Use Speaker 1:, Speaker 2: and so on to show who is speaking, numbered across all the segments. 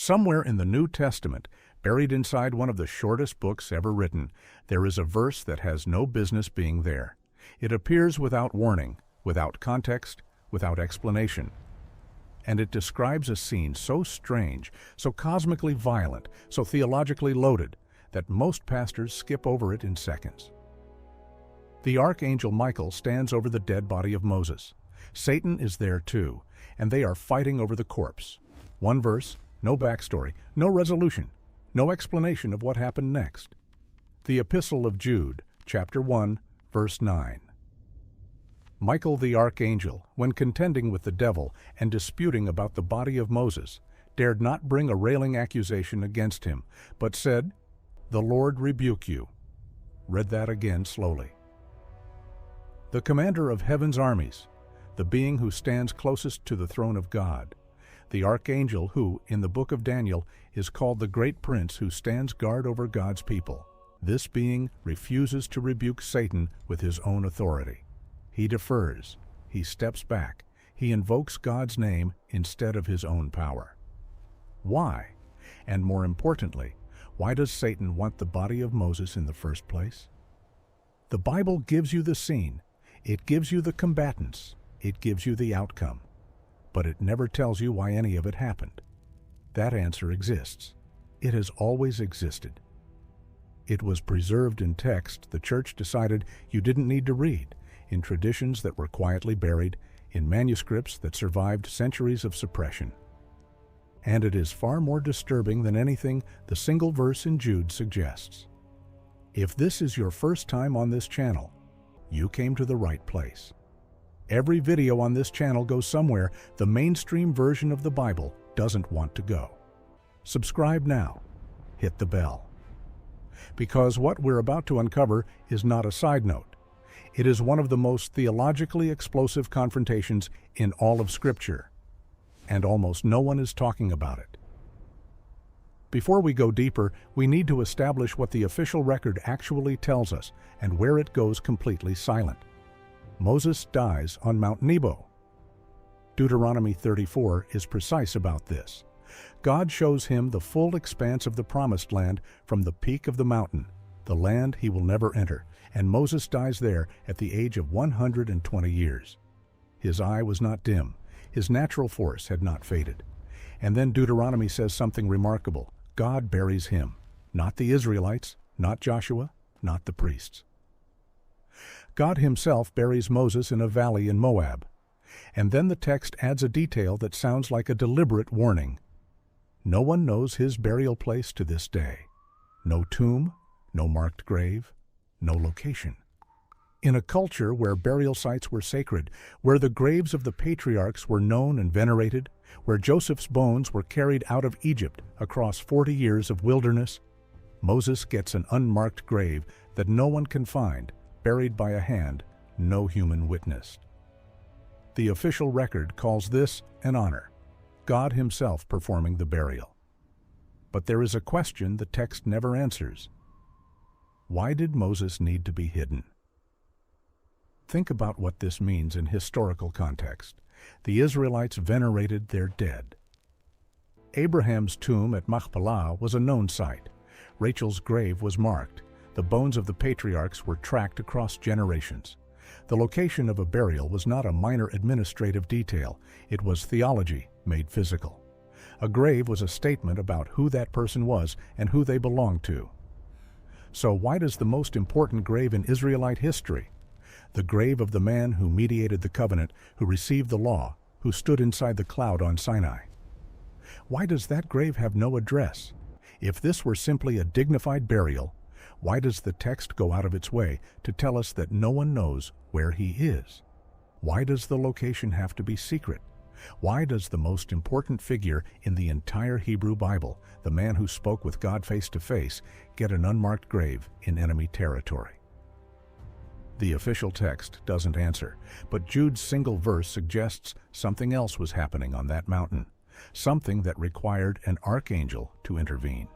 Speaker 1: Somewhere in the New Testament, buried inside one of the shortest books ever written, there is a verse that has no business being there. It appears without warning, without context, without explanation. And it describes a scene so strange, so cosmically violent, so theologically loaded, that most pastors skip over it in seconds. The archangel Michael stands over the dead body of Moses. Satan is there too, and they are fighting over the corpse. One verse, no backstory, no resolution, no explanation of what happened next. The Epistle of Jude, chapter 1, verse 9. Michael the archangel, when contending with the devil and disputing about the body of Moses, dared not bring a railing accusation against him, but said, "The Lord rebuke you." Read that again slowly. The commander of heaven's armies, the being who stands closest to the throne of God, the archangel who, in the book of Daniel, is called the great prince who stands guard over God's people. This being refuses to rebuke Satan with his own authority. He defers, he steps back, he invokes God's name instead of his own power. Why? And more importantly, why does Satan want the body of Moses in the first place? The Bible gives you the scene, it gives you the combatants, it gives you the outcome, but it never tells you why any of it happened. That answer exists. It has always existed. It was preserved in text the church decided you didn't need to read, in traditions that were quietly buried, in manuscripts that survived centuries of suppression. And it is far more disturbing than anything the single verse in Jude suggests. If this is your first time on this channel, you came to the right place. Every video on this channel goes somewhere the mainstream version of the Bible doesn't want to go. Subscribe now. Hit the bell. Because what we're about to uncover is not a side note. It is one of the most theologically explosive confrontations in all of Scripture, and almost no one is talking about it. Before we go deeper, we need to establish what the official record actually tells us and where it goes completely silent. Moses dies on Mount Nebo. Deuteronomy 34 is precise about this. God shows him the full expanse of the Promised Land from the peak of the mountain, the land he will never enter, and Moses dies there at the age of 120 years. His eye was not dim, his natural force had not faded. And then Deuteronomy says something remarkable. God buries him, not the Israelites, not Joshua, not the priests. God himself buries Moses in a valley in Moab. And then the text adds a detail that sounds like a deliberate warning. No one knows his burial place to this day. No tomb, no marked grave, no location. In a culture where burial sites were sacred, where the graves of the patriarchs were known and venerated, where Joseph's bones were carried out of Egypt across 40 years of wilderness, Moses gets an unmarked grave that no one can find, buried by a hand no human witnessed. The official record calls this an honor, God himself performing the burial. But there is a question the text never answers. Why did Moses need to be hidden? Think about what this means in historical context. The Israelites venerated their dead. Abraham's tomb at Machpelah was a known site. Rachel's grave was marked. The bones of the patriarchs were tracked across generations. The location of a burial was not a minor administrative detail. It was theology made physical. A grave was a statement about who that person was and who they belonged to. So why does the most important grave in Israelite history, the grave of the man who mediated the covenant, who received the law, who stood inside the cloud on Sinai, why does that grave have no address? If this were simply a dignified burial, why does the text go out of its way to tell us that no one knows where he is? Why does the location have to be secret? Why does the most important figure in the entire Hebrew Bible, the man who spoke with God face to face, get an unmarked grave in enemy territory? The official text doesn't answer, but Jude's single verse suggests something else was happening on that mountain, something that required an archangel to intervene.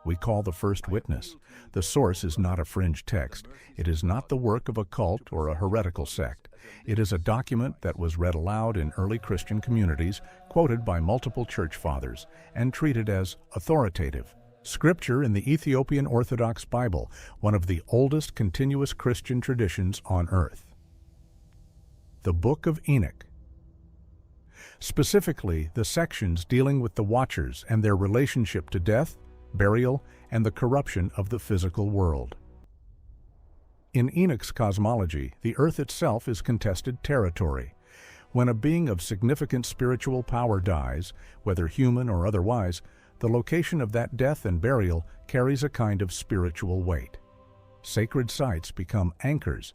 Speaker 1: we call the first witness. The source is not a fringe text. It is not the work of a cult or a heretical sect. It is a document that was read aloud in early Christian communities, quoted by multiple church fathers, and treated as authoritative. Scripture in the Ethiopian Orthodox Bible, one of the oldest continuous Christian traditions on earth. The Book of Enoch. Specifically, the sections dealing with the Watchers and their relationship to death, burial, and the corruption of the physical world. In Enoch's cosmology, the earth itself is contested territory. When a being of significant spiritual power dies, whether human or otherwise, the location of that death and burial carries a kind of spiritual weight. Sacred sites become anchors.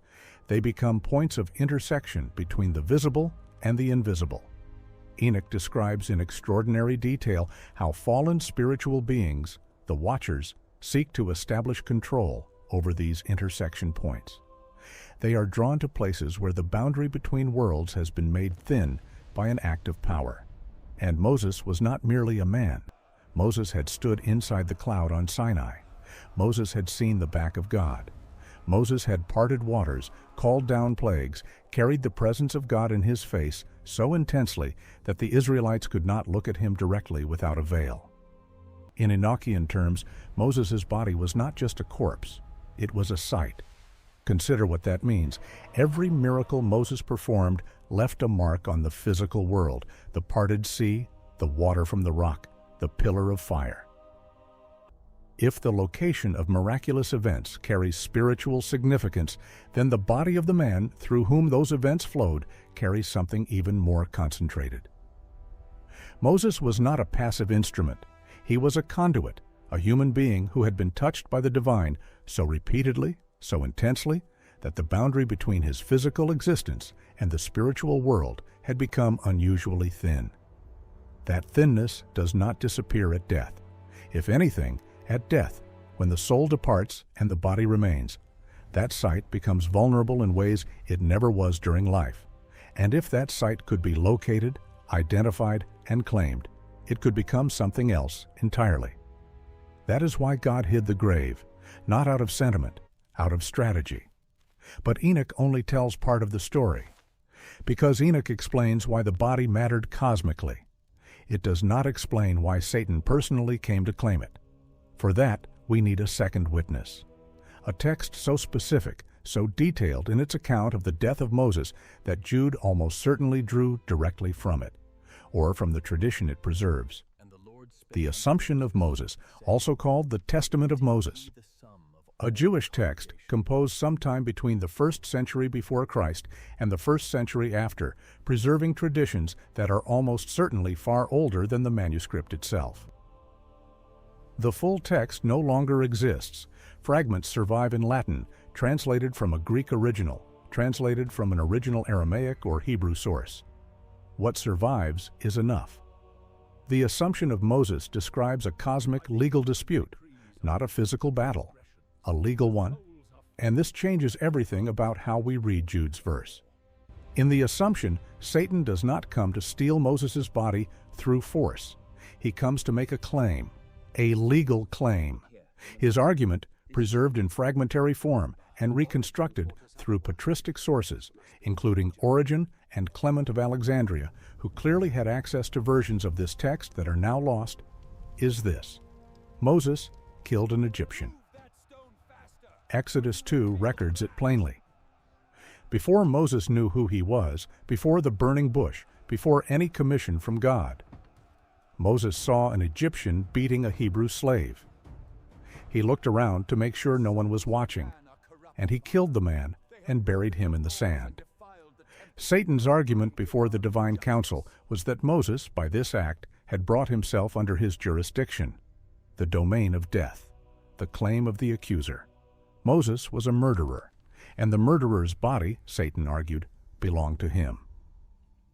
Speaker 1: They become points of intersection between the visible and the invisible. Enoch describes in extraordinary detail how fallen spiritual beings, the Watchers, seek to establish control over these intersection points. They are drawn to places where the boundary between worlds has been made thin by an act of power. And Moses was not merely a man. Moses had stood inside the cloud on Sinai. Moses had seen the back of God. Moses had parted waters, called down plagues, carried the presence of God in his face so intensely that the Israelites could not look at him directly without a veil. In Enochian terms, Moses' body was not just a corpse, it was a sight. Consider what that means. Every miracle Moses performed left a mark on the physical world: the parted sea, the water from the rock, the pillar of fire. If the location of miraculous events carries spiritual significance, then the body of the man through whom those events flowed carries something even more concentrated. Moses was not a passive instrument. He was a conduit, a human being who had been touched by the divine so repeatedly, so intensely, that the boundary between his physical existence and the spiritual world had become unusually thin. That thinness does not disappear at death. If anything, at death, when the soul departs and the body remains, that sight becomes vulnerable in ways it never was during life. And if that sight could be located, identified, and claimed, it could become something else entirely. That is why God hid the grave, not out of sentiment, out of strategy. But Enoch only tells part of the story, because Enoch explains why the body mattered cosmically. It does not explain why Satan personally came to claim it. For that, we need a second witness. A text so specific, so detailed in its account of the death of Moses that Jude almost certainly drew directly from it, or from the tradition it preserves. The Assumption of Moses, also called the Testament of Moses. A Jewish text composed sometime between the 1st century before Christ and the 1st century after, preserving traditions that are almost certainly far older than the manuscript itself. The full text no longer exists. Fragments survive in Latin, translated from a Greek original, translated from an original Aramaic or Hebrew source. What survives is enough. The Assumption of Moses describes a cosmic legal dispute, not a physical battle, a legal one, and this changes everything about how we read Jude's verse. In the Assumption, Satan does not come to steal Moses' body through force. He comes to make a claim. A legal claim. His argument, preserved in fragmentary form and reconstructed through patristic sources, including Origen and Clement of Alexandria, who clearly had access to versions of this text that are now lost, is this: Moses killed an Egyptian. Exodus 2 records it plainly. Before Moses knew who he was, before the burning bush, before any commission from God, Moses saw an Egyptian beating a Hebrew slave. He looked around to make sure no one was watching, and he killed the man and buried him in the sand. Satan's argument before the divine council was that Moses, by this act, had brought himself under his jurisdiction, the domain of death, the claim of the accuser. Moses was a murderer, and the murderer's body, Satan argued, belonged to him.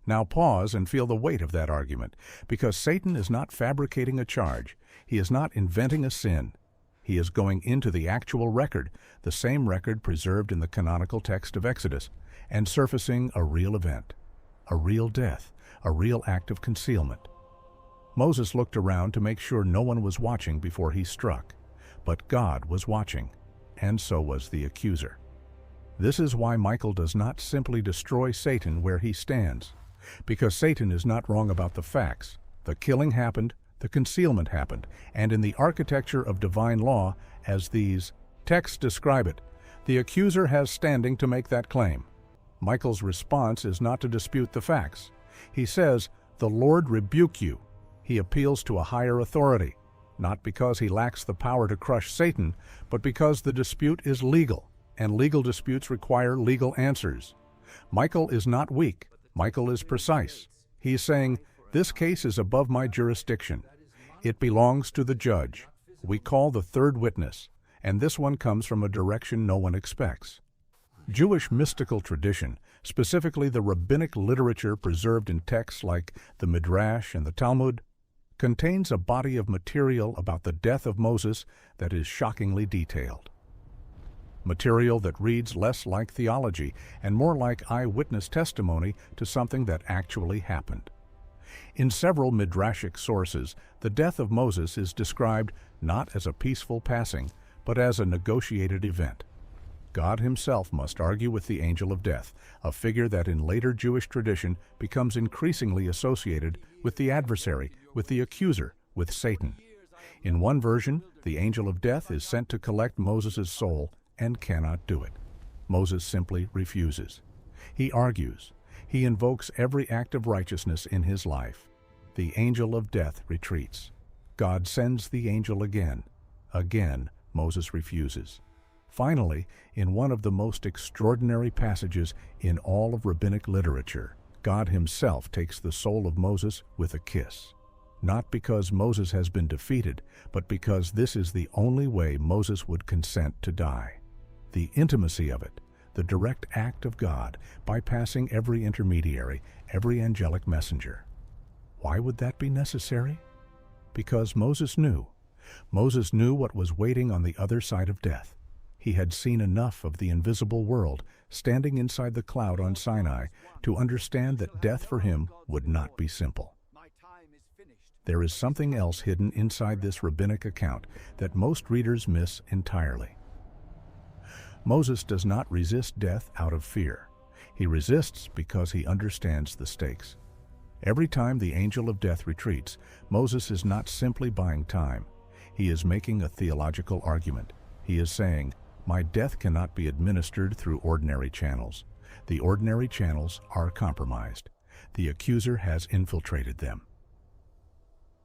Speaker 1: Now pause and feel the weight of that argument, because Satan is not fabricating a charge. He is not inventing a sin. He is going into the actual record, the same record preserved in the canonical text of Exodus, and surfacing a real event, a real death, a real act of concealment. Moses looked around to make sure no one was watching before he struck. But God was watching, and so was the accuser. This is why Michael does not simply destroy Satan where he stands, because Satan is not wrong about the facts. The killing happened, the concealment happened, and in the architecture of divine law, as these texts describe it, the accuser has standing to make that claim. Michael's response is not to dispute the facts. He says, "The Lord rebuke you." He appeals to a higher authority, not because he lacks the power to crush Satan, but because the dispute is legal, and legal disputes require legal answers. Michael is not weak. Michael is precise. He is saying, "This case is above my jurisdiction. It belongs to the judge. We call the third witness, and this one comes from a direction no one expects." Jewish mystical tradition, specifically the rabbinic literature preserved in texts like the Midrash and the Talmud, contains a body of material about the death of Moses that is shockingly detailed. Material that reads less like theology and more like eyewitness testimony to something that actually happened. In several midrashic sources, the death of Moses is described not as a peaceful passing, but as a negotiated event. God himself must argue with the angel of death, a figure that in later Jewish tradition becomes increasingly associated with the adversary, with the accuser, with Satan. In one version, the angel of death is sent to collect Moses' soul and cannot do it. Moses simply refuses. He argues. He invokes every act of righteousness in his life. The angel of death retreats. God sends the angel again. Again, Moses refuses. Finally, in one of the most extraordinary passages in all of rabbinic literature, God himself takes the soul of Moses with a kiss. Not because Moses has been defeated, but because this is the only way Moses would consent to die. The intimacy of it, the direct act of God, bypassing every intermediary, every angelic messenger. Why would that be necessary? Because Moses knew. Moses knew what was waiting on the other side of death. He had seen enough of the invisible world, standing inside the cloud on Sinai, to understand that death for him would not be simple. There is something else hidden inside this rabbinic account that most readers miss entirely. Moses does not resist death out of fear. He resists because he understands the stakes. Every time the angel of death retreats, Moses is not simply buying time. He is making a theological argument. He is saying, "My death cannot be administered through ordinary channels. The ordinary channels are compromised. The accuser has infiltrated them.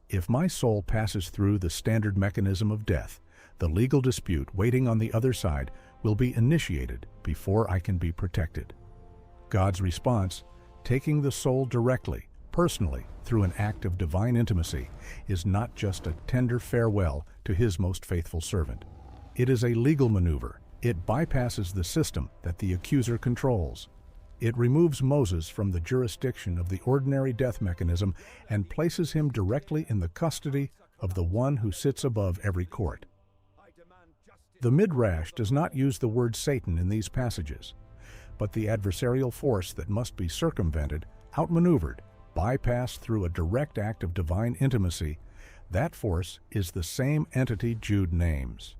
Speaker 1: If my soul passes through the standard mechanism of death, the legal dispute waiting on the other side will be initiated before I can be protected." God's response, taking the soul directly, personally, through an act of divine intimacy, is not just a tender farewell to his most faithful servant. It is a legal maneuver. It bypasses the system that the accuser controls. It removes Moses from the jurisdiction of the ordinary death mechanism and places him directly in the custody of the one who sits above every court. The Midrash does not use the word Satan in these passages, but the adversarial force that must be circumvented, outmaneuvered, bypassed through a direct act of divine intimacy, that force is the same entity Jude names.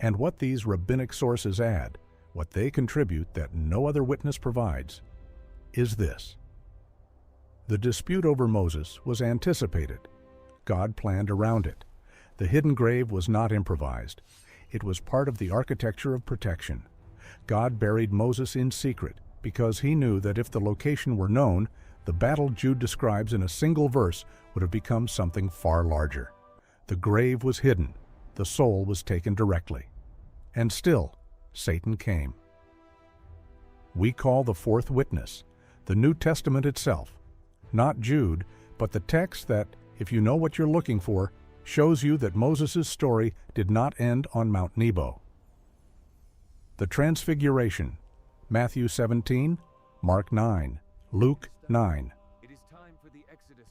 Speaker 1: And what these rabbinic sources add, what they contribute that no other witness provides, is this. The dispute over Moses was anticipated. God planned around it. The hidden grave was not improvised. It was part of the architecture of protection. God buried Moses in secret because he knew that if the location were known, the battle Jude describes in a single verse would have become something far larger. The grave was hidden. The soul was taken directly. And still, Satan came. We call the fourth witness, the New Testament itself. Not Jude, but the text that, if you know what you're looking for, shows you that Moses' story did not end on Mount Nebo. The Transfiguration, Matthew 17, Mark 9, Luke 9.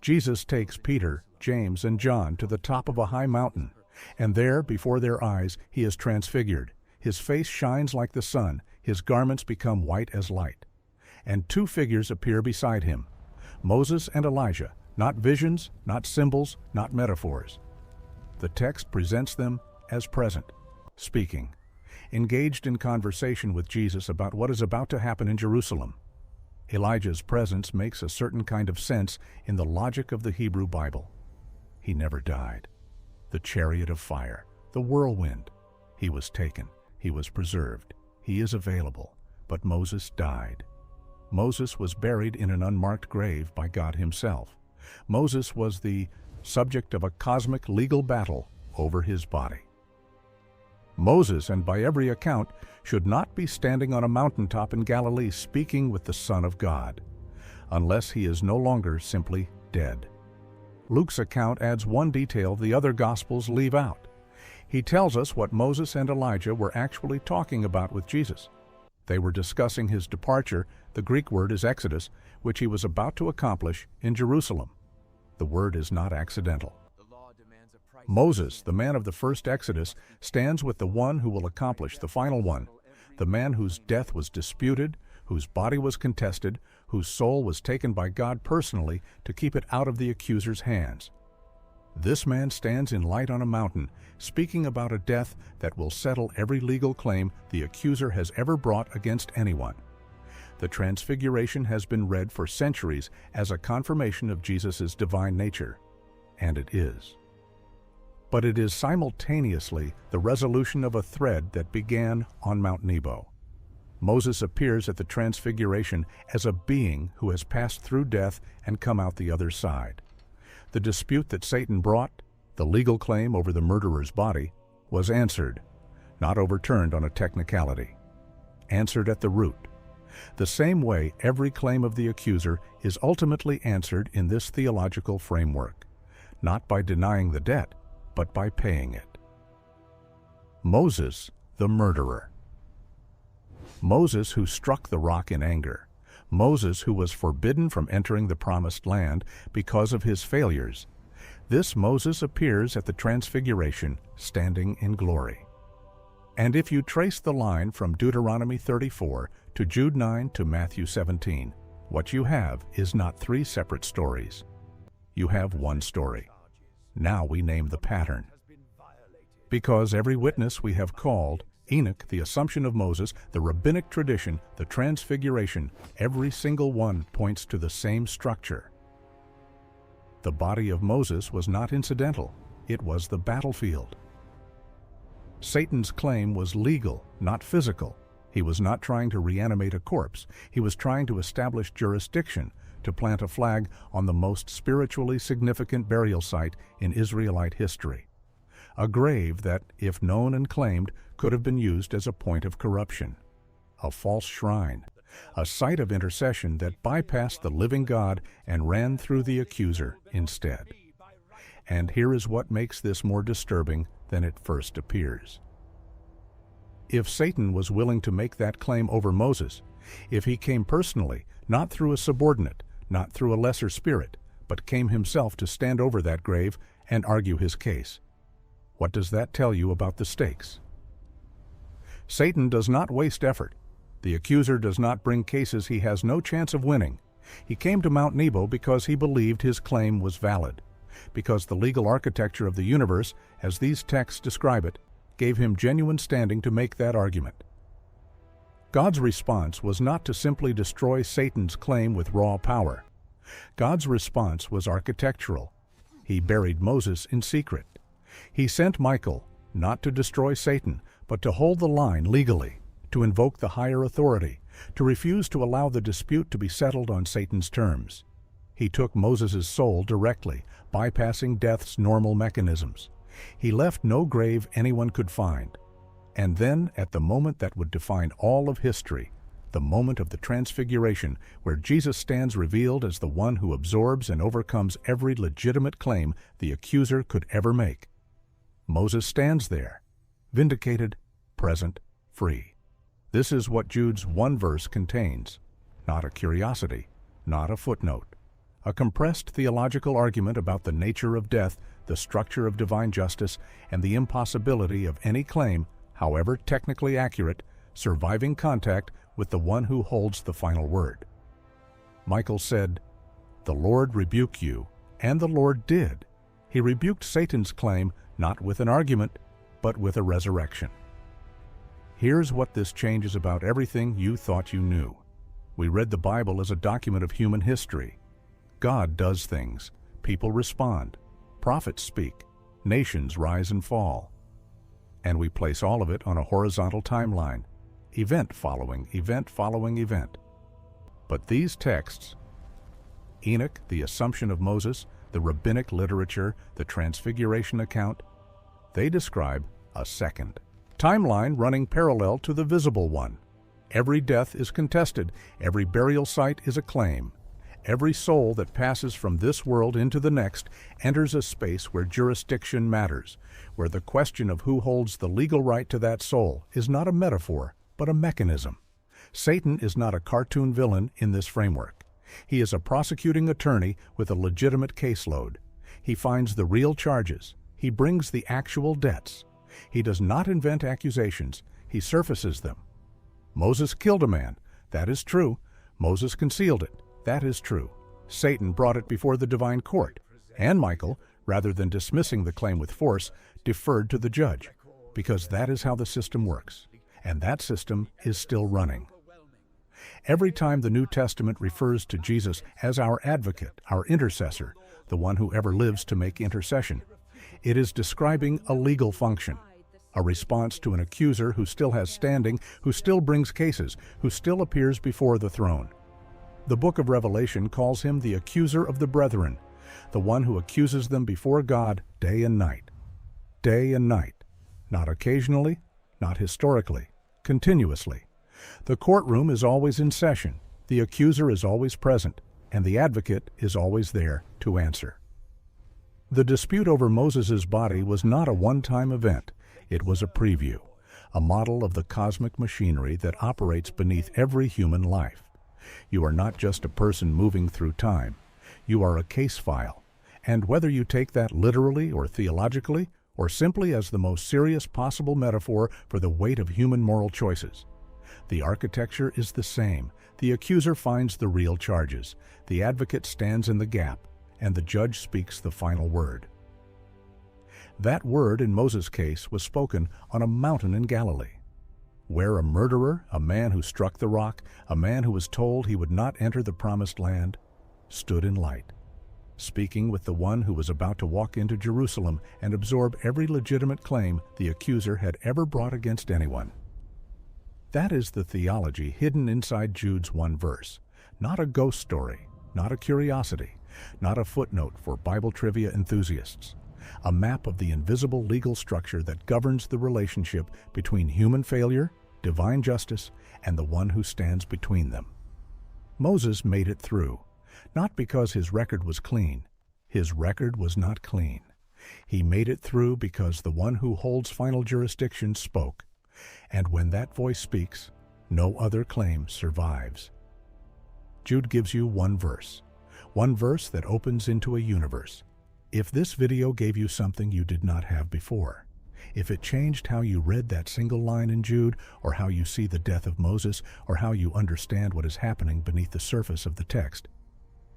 Speaker 1: Jesus takes Peter, James, and John to the top of a high mountain, and there, before their eyes, he is transfigured. His face shines like the sun, his garments become white as light. And two figures appear beside him, Moses and Elijah, not visions, not symbols, not metaphors. The text presents them as present, speaking, engaged in conversation with Jesus about what is about to happen in Jerusalem. Elijah's presence makes a certain kind of sense in the logic of the Hebrew Bible. He never died. The chariot of fire, the whirlwind. He was taken. He was preserved. He is available. But Moses died. Moses was buried in an unmarked grave by God himself. Moses was the subject of a cosmic legal battle over his body. Moses, and by every account, should not be standing on a mountaintop in Galilee speaking with the Son of God, unless he is no longer simply dead. Luke's account adds one detail the other Gospels leave out. He tells us what Moses and Elijah were actually talking about with Jesus. They were discussing his departure, the Greek word is Exodus, which he was about to accomplish in Jerusalem. The word is not accidental. Moses, the man of the first Exodus, stands with the one who will accomplish the final one, the man whose death was disputed, whose body was contested, whose soul was taken by God personally to keep it out of the accuser's hands. This man stands in light on a mountain, speaking about a death that will settle every legal claim the accuser has ever brought against anyone. The Transfiguration has been read for centuries as a confirmation of Jesus' divine nature, and it is. But it is simultaneously the resolution of a thread that began on Mount Nebo. Moses appears at the Transfiguration as a being who has passed through death and come out the other side. The dispute that Satan brought, the legal claim over the murderer's body, was answered, not overturned on a technicality. Answered at the root. The same way every claim of the accuser is ultimately answered in this theological framework, not by denying the debt, but by paying it. Moses, the murderer. Moses who struck the rock in anger. Moses who was forbidden from entering the promised land because of his failures. This Moses appears at the Transfiguration, standing in glory. And if you trace the line from Deuteronomy 34 to Jude 9 to Matthew 17, what you have is not three separate stories. You have one story. Now we name the pattern. Because every witness we have called, Enoch, the Assumption of Moses, the Rabbinic tradition, the Transfiguration, every single one points to the same structure. The body of Moses was not incidental. It was the battlefield. Satan's claim was legal, not physical. He was not trying to reanimate a corpse. He was trying to establish jurisdiction, to plant a flag on the most spiritually significant burial site in Israelite history. A grave that, if known and claimed, could have been used as a point of corruption. A false shrine. A site of intercession that bypassed the living God and ran through the accuser instead. And here is what makes this more disturbing than it first appears. If Satan was willing to make that claim over Moses, if he came personally, not through a subordinate, not through a lesser spirit, but came himself to stand over that grave and argue his case, what does that tell you about the stakes? Satan does not waste effort. The accuser does not bring cases he has no chance of winning. He came to Mount Nebo because he believed his claim was valid, because the legal architecture of the universe, as these texts describe it, gave him genuine standing to make that argument. God's response was not to simply destroy Satan's claim with raw power. God's response was architectural. He buried Moses in secret. He sent Michael, not to destroy Satan, but to hold the line legally, to invoke the higher authority, to refuse to allow the dispute to be settled on Satan's terms. He took Moses' soul directly, bypassing death's normal mechanisms. He left no grave anyone could find. And then, at the moment that would define all of history, the moment of the Transfiguration, where Jesus stands revealed as the one who absorbs and overcomes every legitimate claim the accuser could ever make, Moses stands there, vindicated, present, free. This is what Jude's one verse contains, not a curiosity, not a footnote. A compressed theological argument about the nature of death, the structure of divine justice, and the impossibility of any claim, however technically accurate, surviving contact with the one who holds the final word. Michael said, "The Lord rebuke you," and the Lord did. He rebuked Satan's claim not with an argument, but with a resurrection. Here's what this changes about everything you thought you knew. We read the Bible as a document of human history. God does things. People respond. Prophets speak. Nations rise and fall. And we place all of it on a horizontal timeline, event following event following event. But these texts, Enoch, the Assumption of Moses, the Rabbinic literature, the Transfiguration account, they describe a second timeline running parallel to the visible one. Every death is contested. Every burial site is a claim. Every soul that passes from this world into the next enters a space where jurisdiction matters, where the question of who holds the legal right to that soul is not a metaphor, but a mechanism. Satan is not a cartoon villain in this framework. He is a prosecuting attorney with a legitimate caseload. He finds the real charges. He brings the actual debts. He does not invent accusations. He surfaces them. Moses killed a man. That is true. Moses concealed it. That is true. Satan brought it before the divine court. And Michael, rather than dismissing the claim with force, deferred to the judge, because that is how the system works. And that system is still running. Every time the New Testament refers to Jesus as our advocate, our intercessor, the one who ever lives to make intercession, it is describing a legal function, a response to an accuser who still has standing, who still brings cases, who still appears before the throne. The book of Revelation calls him the accuser of the brethren, the one who accuses them before God day and night. Day and night. Not occasionally, not historically, continuously. The courtroom is always in session, the accuser is always present, and the advocate is always there to answer. The dispute over Moses' body was not a one-time event. It was a preview, a model of the cosmic machinery that operates beneath every human life. You are not just a person moving through time. You are a case file, and whether you take that literally or theologically, or simply as the most serious possible metaphor for the weight of human moral choices, the architecture is the same. The accuser finds the real charges, the advocate stands in the gap, and the judge speaks the final word. That word in Moses' case was spoken on a mountain in Galilee, where a murderer, a man who struck the rock, a man who was told he would not enter the promised land, stood in light, speaking with the one who was about to walk into Jerusalem and absorb every legitimate claim the accuser had ever brought against anyone. That is the theology hidden inside Jude's one verse, not a ghost story, not a curiosity, not a footnote for Bible trivia enthusiasts, a map of the invisible legal structure that governs the relationship between human failure, divine justice, and the one who stands between them. Moses made it through, not because his record was clean. His record was not clean. He made it through because the one who holds final jurisdiction spoke, and when that voice speaks, no other claim survives. Jude gives you one verse that opens into a universe. If this video gave you something you did not have before, if it changed how you read that single line in Jude, or how you see the death of Moses, or how you understand what is happening beneath the surface of the text,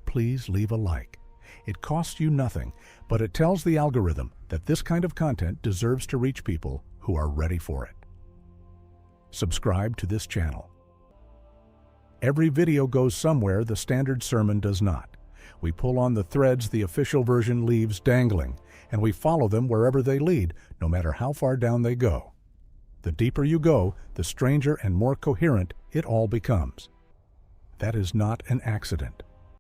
Speaker 1: please leave a like. It costs you nothing, but it tells the algorithm that this kind of content deserves to reach people who are ready for it. Subscribe to this channel. Every video goes somewhere the standard sermon does not. We pull on the threads the official version leaves dangling, and we follow them wherever they lead, no matter how far down they go. The deeper you go, the stranger and more coherent it all becomes. That is not an accident.